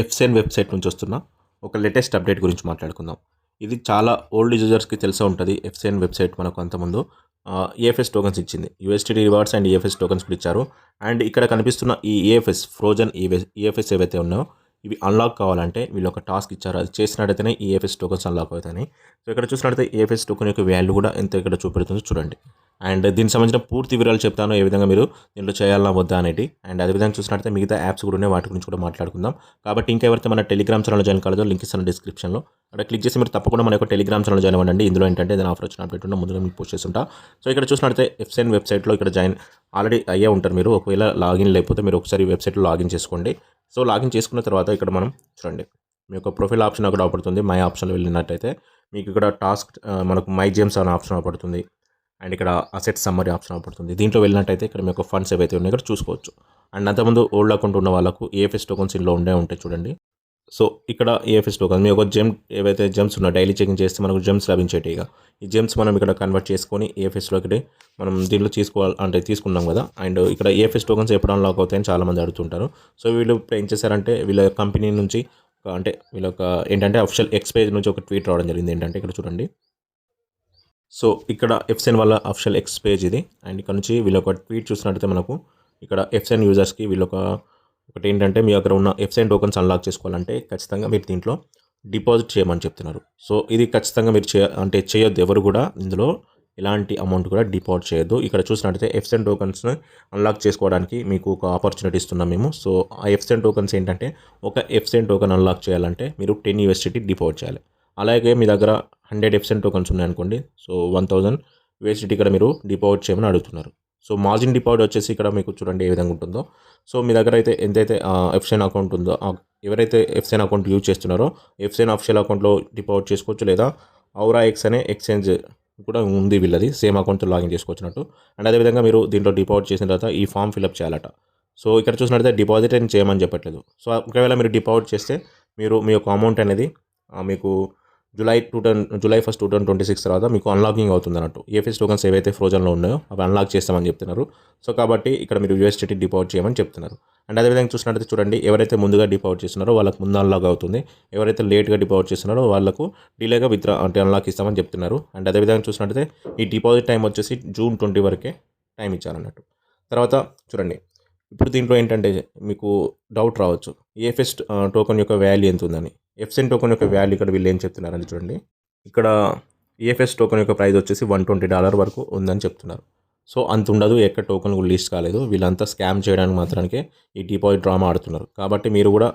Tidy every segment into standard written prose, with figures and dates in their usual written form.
ఎఫ్‌సెన్ website నుంచి వస్తున్న ఒక లేటెస్ట్ అప్డేట్ గురించి మాట్లాడుకుందాం. ఇది చాలా ఓల్డ్ యూజర్స్‌కి తెలిసే ఉంటది. ఎఫ్‌సెన్ వెబ్‌సైట్ మనకు అంతకుముందు ఈఎఫ్ఎస్ టోకెన్స్ ఇచ్చింది. యూఎస్‌టీడీ రివార్డ్స్ అండ్ ఈఎఫ్ఎస్ టోకెన్స్ కూడా ఇచ్చారు. అండ్ ఇక్కడ కనిపిస్తున్న ఈ ఈఎఫ్ఎస్ ఫ్రోజన్ ఈఎఫ్ఎస్ ఏవైతే ఉన్నాయో ఇవి అన్‌లాక్ కావాలంటే వీళ్ళు ఒక టాస్క్ ఇచ్చారు. అది చేసినట్టయితేనే ఈఎఫ్ఎస్ టోకెన్స్ అన్‌లాక్ అవుతాయని. సో ఇక్కడ చూసినట్టయితే ఈఎఫ్ఎస్ టోకెన్ యొక్క వాల్యూ కూడా ఎంత ఇక్కడ చూపెడుతుందో చూడండి. అండ్ దీనికి సంబంధించిన పూర్తి వివరాలు చెప్తాను. ఏ విధంగా మీరు దీంట్లో చేయాలా వద్దా అనేటి. అండ్ అదేవిధంగా చూసినట్టయితే మిగతా యాప్స్ కూడా ఉన్నాయి. వాటి గురించి కూడా మాట్లాడుకుందాం. కాబట్టి ఇంకెవరైతే మన టెలిగ్రామ్ ఛానల్ జాయిన్ కాలేదో లింక్ ఇస్తాను డిస్క్రిప్షన్‌లో. అక్కడ క్లిక్ చేసి మీరు తప్పకుండా మన యొక్క టెలిగ్రామ్ ఛానల్ జాయిన్ అవ్వండి. ఇందులో ఏంటంటే ఏదైనా ఆఫర్ వచ్చిన అప్డేట్ ఉన్న ముందుగా మీకు పోస్ట్ చేస్తుంటా. సో ఇక్కడ చూసినట్టయితే ఎఫ్‌సెన్ వెబ్‌సైట్‌లో ఇక్కడ జాయిన్ ఆల్రెడీ అయ్యే ఉంటారు మీరు. ఒకవేళ లాగిన్ లేకపోతే మీరు ఒకసారి వెబ్‌సైట్‌లో లాగిన్ చేసుకోండి. సో లాగిన్ చేసుకున్న తర్వాత ఇక్కడ మనం చూడండి మీ యొక్క ప్రొఫైల్ ఆప్షన్ అక్కడ అవుపడుతుంది. మై ఆప్షన్‌లో వెళ్ళినట్టయితే మీకు ఇక్కడ టాస్క్ మనకు మై జేమ్స్ అనే ఆప్షన్ అవుపడుతుంది. అండ్ ఇక్కడ అసెట్ సమ్మరీ ఆప్షన్ అవుపడుతుంది. దీంట్లో వెళ్ళినట్టయితే ఇక్కడ మీ యొక్క ఫండ్స్ ఏవైతే ఉన్నాయో ఇక్కడ చూసుకోవచ్చు. అండ్ అంతకుముందు ఓల్డ్ అకౌంట్ ఉన్న వాళ్ళకు ఏఎఫ్ఎస్ టోకెన్స్ ఇందులో ఉంటాయి చూడండి. సో ఇక్కడ ఏఎఫ్ఎస్ టోకెన్ మీ ఒక జెమ్ ఏవైతే జెమ్స్ ఉన్నాయో డైలీ చెకింగ్ చేస్తే మనకు జెమ్స్ లభించేటిగా ఈ జెమ్స్ మనం ఇక్కడ కన్వర్ట్ చేసుకొని ఏఎఫ్ఎస్లోకి మనం దీంట్లో తీసుకున్నాం కదా. అండ్ ఇక్కడ ఏఎఫ్ఎస్ టోకెన్స్ ఎప్పుడు అన్లాక్ అవుతాయని చాలామంది అడుగుతుంటారు. సో వీళ్ళు ఇప్పుడు ఏం చేశారంటే వీళ్ళ కంపెనీ నుంచి అంటే వీళ్ళ ఏంటంటే అఫిషియల్ ఎక్స్ పేజ్ నుంచి ఒక ట్వీట్ రావడం జరిగింది. ఏంటంటే ఇక్కడ చూడండి. సో ఇక్కడ ఎఫ్‌సెన్ వాళ్ళ అఫిషియల్ ఎక్స్ పేజ్ ఇది. అండ్ ఇక్కడ నుంచి వీళ్ళ ఒక ట్వీట్ చూసినట్టయితే మనకు ఇక్కడ ఎఫ్‌సెన్ యూజర్స్కి ఒకటి ఏంటంటే మీ దగ్గర ఉన్న ఎఫ్‌సెన్ టోకెన్స్ అన్లాక్ చేసుకోవాలంటే ఖచ్చితంగా మీరు దీంట్లో డిపాజిట్ చేయమని చెప్తున్నారు. సో ఇది ఖచ్చితంగా మీరు చేయొద్దు. ఎవరు కూడా ఇందులో ఎలాంటి అమౌంట్ కూడా డిపాజిట్ చేయొద్దు. ఇక్కడ చూసినట్టయితే ఎఫ్‌సెన్ టోకెన్స్ని అన్లాక్ చేసుకోవడానికి మీకు ఒక ఆపర్చునిటీ ఇస్తున్నాం మేము. సో ఆ ఎఫ్‌సెన్ టోకెన్స్ ఏంటంటే ఒక ఎఫ్‌సెన్ టోకెన్ అన్లాక్ చేయాలంటే మీరు 10 యూఎస్డిటీ డిపాజిట్ చేయాలి. అలాగే మీ దగ్గర 100 ఎఫ్‌సెన్ టోకెన్స్ ఉన్నాయనుకోండి. సో 1000 యూఎస్డిటీ ఇక్కడ మీరు డిపాజిట్ చేయమని అడుగుతున్నారు. సో మార్జిన్ డిపాజిట్ వచ్చేసి ఇక్కడ మీకు చూడండి ఏ విధంగా ఉంటుందో. సో మీ దగ్గర అయితే ఎంతైతే ఎఫ్‌సెన్ అకౌంట్ ఉందో ఎవరైతే ఎఫ్‌సెన్ అకౌంట్ యూజ్ చేస్తున్నారో ఎఫ్‌సెన్ అఫిషియల్ అకౌంట్లో డిపాజిట్ చేసుకోవచ్చు. లేదా ఔరా ఎక్స్ అనే ఎక్స్చేంజ్ కూడా ఉంది వీళ్ళది. సేమ్ అకౌంట్తో లాగిన్ చేసుకోవచ్చునట్టు. అండ్ అదేవిధంగా మీరు దీంట్లో డిపాజిట్ చేసిన తర్వాత ఈ ఫామ్ ఫిల్అప్ చేయాలట. సో ఇక్కడ చూసినట్టయితే డిపాజిట్ అని చేయమని చెప్పట్లేదు. సో ఒకవేళ మీరు డిపాజిట్ చేస్తే మీరు మీ యొక్క అమౌంట్ అనేది మీకు జూలై 1, 2026 తర్వాత మీకు అన్లాకింగ్ అవుతుంది అన్నట్టు. ఏఎఫ్ఎస్ టోకెన్స్ ఏవైతే ఫ్రోజన్లో ఉన్నాయో అవి అన్లాక్ చేస్తామని చెప్తున్నారు. సో కాబట్టి ఇక్కడ మీరు యూఎస్డిటీ డిపాజిట్ చేయమని చెప్తున్నారు. అండ్ అదేవిధంగా చూసినట్టయితే చూడండి ఎవరైతే ముందుగా డిపాజిట్ చేస్తున్నారో వాళ్ళకు ముందు అన్లాక్ అవుతుంది. ఎవరైతే లేట్గా డిపాజిట్ చేస్తున్నారో వాళ్ళకు డిలేగా అన్లాక్ ఇస్తామని చెప్తున్నారు. అండ్ అదేవిధంగా చూసినట్టయితే ఈ డిపాజిట్ టైం వచ్చేసి జూన్ 20 వరకే టైం ఇచ్చారన్నట్టు. తర్వాత చూడండి ఇప్పుడు దీంట్లో ఏంటంటే మీకు డౌట్ రావచ్చు. ఏఎఫ్ఎస్ టోకెన్ యొక్క వాల్యూ ఎంత ఉందని. ఎఫ్‌సెన్ టోకెన్ యొక్క వాల్యూ ఇక్కడ వీళ్ళు ఏం చెప్తున్నారని చూడండి. ఇక్కడ ఈఎఫ్ఎస్ టోకెన్ యొక్క ప్రైస్ వచ్చేసి $120 వరకు ఉందని చెప్తున్నారు. సో అంత ఉండదు. ఎక్కడ టోకెన్ కూడా లిస్ట్ కాలేదు. వీళ్ళంతా స్కామ్ చేయడానికి మాత్రానికే ఈ డిపాజిట్ డ్రామా ఆడుతున్నారు. కాబట్టి మీరు కూడా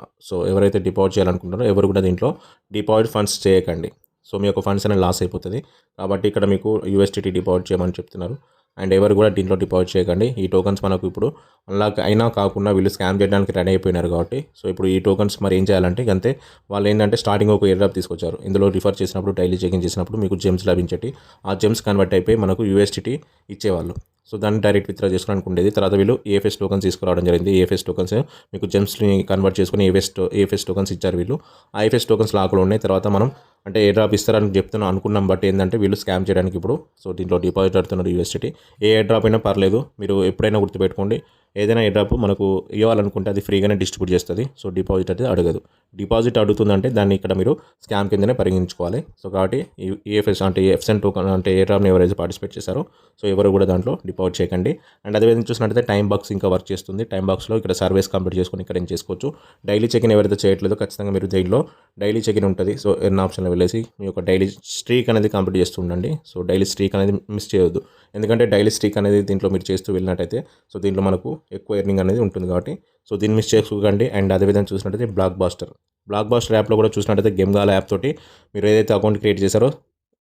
ఎవరైతే డిపాజిట్ చేయాలనుకుంటారో ఎవరు కూడా దీంట్లో డిపాజిట్ ఫండ్స్ చేయకండి. సో మీ యొక్క ఫండ్స్ అనేది లాస్ అయిపోతుంది. కాబట్టి ఇక్కడ మీకు యూఎస్డిటీ డిపాజిట్ చేయమని చెప్తున్నారు. అండ్ ఎవరు కూడా దీంట్లో డిపాజిట్ చేయకండి. ఈ టోకెన్స్ మనకు ఇప్పుడు అన్లాక్ అయినా కాకుండా వీళ్ళు స్కామ్ చేయడానికి రెడీ అయిపోయినారు కాబట్టి సో ఇప్పుడు ఈ టోకెన్స్ మరి ఏం చేయాలంటే అంతే. వాళ్ళు ఏంటంటే స్టార్టింగ్ ఒక ఎయిర్ డ్రాప్ తీసుకొచ్చారు. ఇందులో రిఫర్ చేసినప్పుడు డైలీ చెకింగ్ చేసినప్పుడు మీకు జెమ్స్ లభించేటి. ఆ జెమ్స్ కన్వర్ట్ అయిపోయి మనకు యూఎస్డిటీ ఇచ్చేవాళ్ళు. సో దాన్ని డైరెక్ట్ విత్డ్రా చేసుకోవడానికి ఉండేది. తర్వాత వీళ్ళు ఏఎఫ్ఎస్ టోకెన్స్ తీసుకురావడం జరిగింది. ఏఎఫ్ఎస్ టోకెన్స్ మీకు జెమ్స్ని కన్వర్ట్ చేసుకుని ఏఎఫ్ఎస్ టోకెన్స్ ఇచ్చారు వీళ్ళు. ఆ ఏఎఫ్ఎస్ టోకెన్స్ లాక్లో ఉన్నాయి. తర్వాత మనం ఏ డ్రాప్ ఇస్తారని అనుకున్నాం. బట్ ఏంటంటే వీళ్ళు స్కామ్ చేయడానికి ఇప్పుడు దీంట్లో డిపాజిట్ అడుగుతున్నారు యూఎస్డిటీ. ఏ డ్రాప్ అయినా పర్లేదు. మీరు ఎప్పుడైనా గుర్తుపెట్టుకోండి. ఏదైనా ఏ డ్రాప్ మనకు ఇవ్వాలనుకుంటే అది ఫ్రీగానే డిస్ట్రిబ్యూట్ చేస్తుంది. సో డిపాజిట్ అయితే అడగదు. డిపాజిట్ అడుగుతుందంటే దాన్ని ఇక్కడ మీరు స్కామ్ కిందనే పరిగణించుకోవాలి. సో కాబట్టి ఈఎఫ్ఎస్ ఎఫ్‌సెన్ టోకెన్ ఏ డ్రాప్ని ఎవరైతే పార్టిసిపేట్ చేశారో సో ఎవరు కూడా దాంట్లో డిపాజిట్ చేయకండి. అండ్ అదేవిధంగా చూసినట్టయితే టైం బాక్స్ ఇంకా వర్క్ చేస్తుంది. టైం బాక్స్లో ఇక్కడ సర్వేస్ కంప్లీట్ చేసుకొని ఇక్కడ ఏం చేసుకోవచ్చు. డైలీ చెకిన్ ఎవరైతే చేయట్లేదో ఖచ్చితంగా మీరు దీంట్లో డైలీ చెకిన్ ఉంటుంది. సో ఎర్న్ ఆప్షన్లో వెళ్ళేసి మీ యొక్క డైలీ స్ట్రీక్ అనేది కంప్లీట్ చేస్తూ ఉండండి. సో డైలీ స్ట్రీక్ అనేది మిస్ చేయొద్దు. ఎందుకంటే డైలీ స్ట్రీక్ అనేది దీంట్లో మీరు చేస్తూ వెళ్ళినట్టయితే సో దీంట్లో మనకు ఎక్కువ ఎర్నింగ్ అనేది ఉంటుంది కాబట్టి సో దీన్ని మిస్ చేసుకోకండి. అండ్ అదేవిధంగా చూసినట్టయితే బ్లాక్ బాస్టర్ యాప్లో కూడా చూసినట్టయితే గేమ్గాలా యాప్ తోటి మీరు ఏదైతే అకౌంట్ క్రియేట్ చేశారో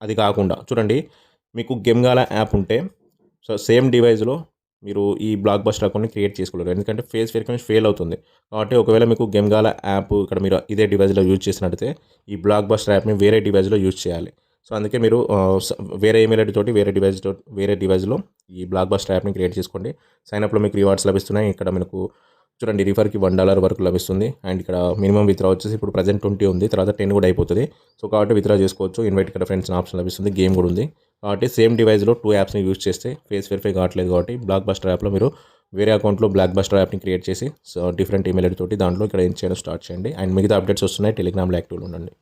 అది కాకుండా చూడండి మీకు గేమ్గాలా యాప్ ఉంటే సో సేమ్ డివైస్లో మీరు ఈ బ్లాక్ బాస్టర్ అకౌంట్ని క్రియేట్ చేసుకోలేరు. ఎందుకంటే ఫేస్ వెరిఫికేషన్ ఫెయిల్ అవుతుంది. కాబట్టి ఒకవేళ మీకు గేమ్గాలా యాప్ ఇక్కడ మీరు ఇదే డివైస్లో యూజ్ చేసినట్టయితే ఈ బ్లాక్ బాస్టర్ యాప్ని వేరే డివైస్లో యూజ్ చేయాలి. సో అందుకే మీరు వేరే ఈమెయిల్ ఐడి తోటి వేరే డివైస్లో ఈ బ్లాక్ బాస్టర్ యాప్ని క్రియేట్ చేసుకోండి. సైన్అప్లో మీకు రివార్డ్స్ లభిస్తున్నాయి. ఇక్కడ మనకు చూడండి రిఫర్కి $1 వరకు లభిస్తుంది. అండ్ ఇక్కడ మినిమం విత్డ్రా వచ్చేసి ఇప్పుడు ప్రజెంట్ 20 ఉంది. తర్వాత 10 కూడా అయిపోతుంది. సో కాబట్టి విత్డ్రా చేసుకోవచ్చు. ఇన్వైట్ ఇక్కడ ఫ్రెండ్స్ ఆప్షన్ లభిస్తుంది. గేమ్ కూడా ఉంది. కాబట్టి సేమ్ డివైస్లో 2 యాప్స్ని యూజ్ చేస్తే ఫేస్ వెరిఫై కావట్లేదు కాబట్టి బ్లాక్ బాస్టర్ యాప్లో మీరు వేరే అకౌంట్లో బ్లాక్ బస్టర్ యాప్ని క్రియేట్ చేసి డిఫరెంట్ ఈమెయిల్ ఐడి తోటి దాంట్లో ఇక్కడ ఏం చేయడం స్టార్ట్ చేయండి. అండ్ మిగతా అప్డేట్స్ వస్తున్నాయి, టెలిగ్రామ్లో యాక్టివ్లో ఉండండి.